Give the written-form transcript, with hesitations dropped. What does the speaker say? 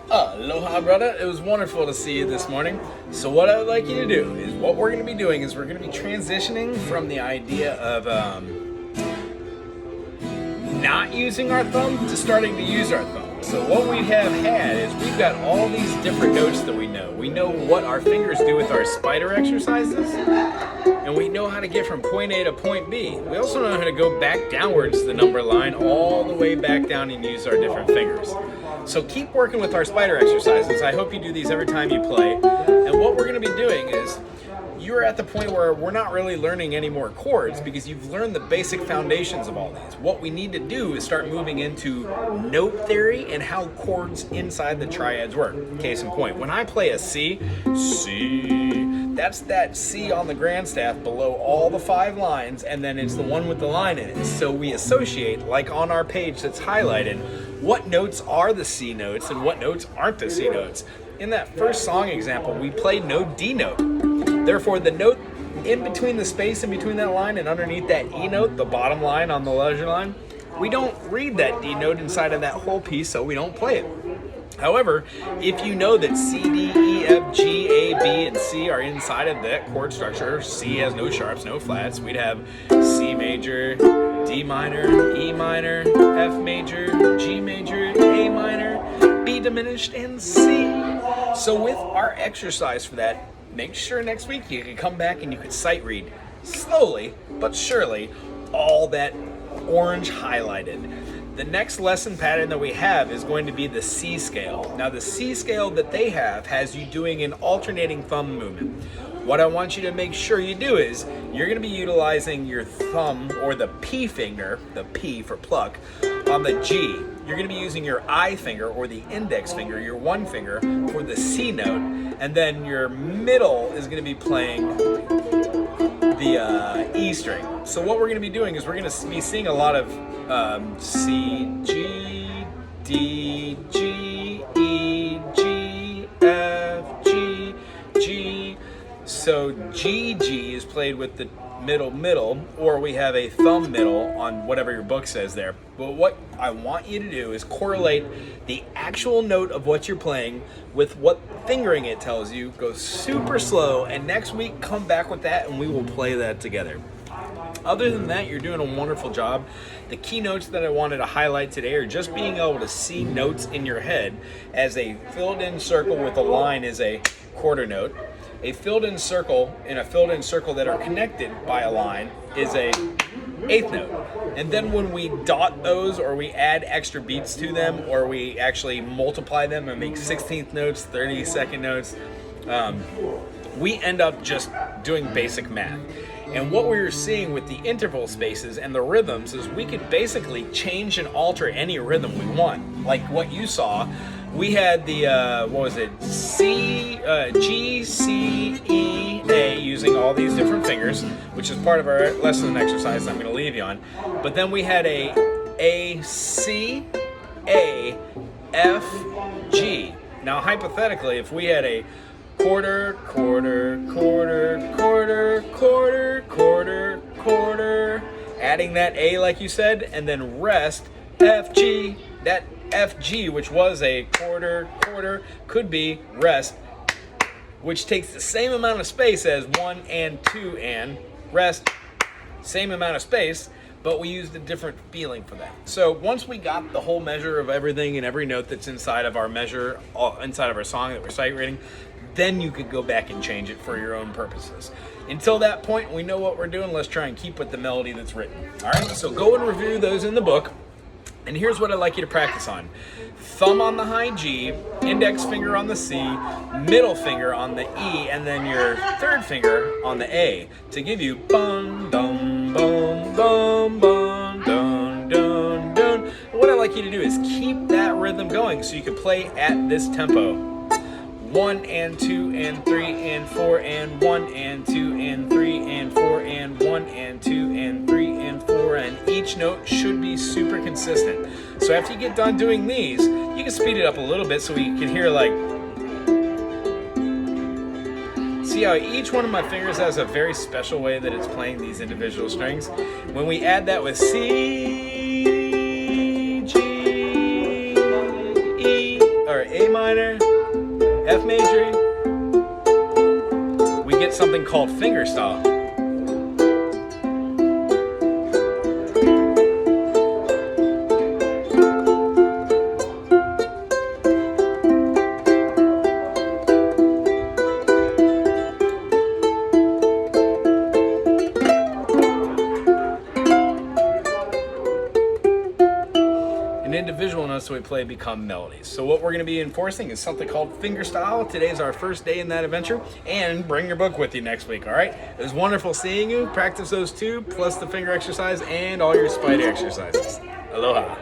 Aloha, brother. It was wonderful to see you this morning. So what I'd like you to do is what we're going to be doing is we're going to be transitioning from the idea of not using our thumb to starting to use our thumb. So what we have had is we've got all these different notes that we know. We know what our fingers do with our spider exercises, and we know how to get from point A to point B. We also know how to go back downwards the number line all the way back down and use our different fingers. So keep working with our spider exercises. I hope you do these every time you play. And what we're going to be doing is you're at the point where we're not really learning any more chords because you've learned the basic foundations of all these. What we need to do is start moving into note theory and how chords inside the triads work. Case in point, when I play a C, that's that C on the grand staff below all the 5 lines, and then it's the one with the line in it. So we associate, like on our page that's highlighted, what notes are the C notes and what notes aren't the C notes. In that first song example, we played no D note. Therefore, the note in between the space in between that line and underneath that E note, the bottom line on the leisure line, we don't read that D note inside of that whole piece, so we don't play it. However, if you know that C, D, E, F, G, A, B, and C are inside of that chord structure, C has no sharps, no flats, we'd have C major, D minor, E minor, F major, G major, A minor, B diminished, and C. So with our exercise for that, make sure next week you can come back and you can sight read slowly but surely all that orange highlighted. The next lesson pattern that we have is going to be the C scale. Now the C scale that they have has you doing an alternating thumb movement. What I want you to make sure you do is you're going to be utilizing your thumb or the P finger, the P for pluck, on the G. You're going to be using your I finger or the index finger, your 1 finger, for the C note, and then your middle is going to be playing the E string. So what we're going to be doing is we're going to be seeing a lot of C, G, D, G, E, G, F, G, G. So GG is played with the middle, or we have a thumb middle on whatever your book says there. But what I want you to do is correlate the actual note of what you're playing with what fingering it tells you. Go super slow, and next week come back with that and we will play that together. Other than that, you're doing a wonderful job. The key notes that I wanted to highlight today are just being able to see notes in your head, as a filled in circle with a line is a quarter note. A filled in circle and a filled in circle that are connected by a line is a 8th note. And then when we dot those, or we add extra beats to them, or we actually multiply them and make 16th notes, 32nd notes, we end up just doing basic math. And what we were seeing with the interval spaces and the rhythms is we could basically change and alter any rhythm we want. Like what you saw, we had the, G, C, E, A, using all these different fingers, which is part of our lesson exercise I'm going to leave you on. But then we had A, C, A, F, G. Now hypothetically, if we had a quarter, quarter, quarter, quarter, quarter, quarter, quarter, adding that A like you said, and then rest, F, G, that F, G, which was a quarter, quarter, could be rest, which takes the same amount of space as 1 and 2 and rest, same amount of space, but we used a different feeling for that. So once we got the whole measure of everything and every note that's inside of our measure, inside of our song that we're sight reading, then you could go back and change it for your own purposes. Until that point, we know what we're doing. Let's try and keep with the melody that's written. All right, so go and review those in the book. And here's what I'd like you to practice on. Thumb on the high G, index finger on the C, middle finger on the E, and then your 3rd finger on the A to give you bum, dum, bum, bum, bum, dun, dun, dun. And what I'd like you to do is keep that rhythm going so you can play at this tempo. 1 and 2 and 3 and 4 and 1 and 2 and 3 and 4 and 1 and 2 and 3 and 4, and each note should be super consistent. So after you get done doing these, you can speed it up a little bit so we can hear like, see how each one of my fingers has a very special way that it's playing these individual strings. When we add that with C, G, E, or our A minor, F major, we get something called fingerstyle. And individual notes that we play become melodies. So what we're going to be enforcing is something called fingerstyle. Today's our first day in that adventure, and bring your book with you next week, all right? It was wonderful seeing you. Practice those two, plus the finger exercise and all your spider exercises. Aloha.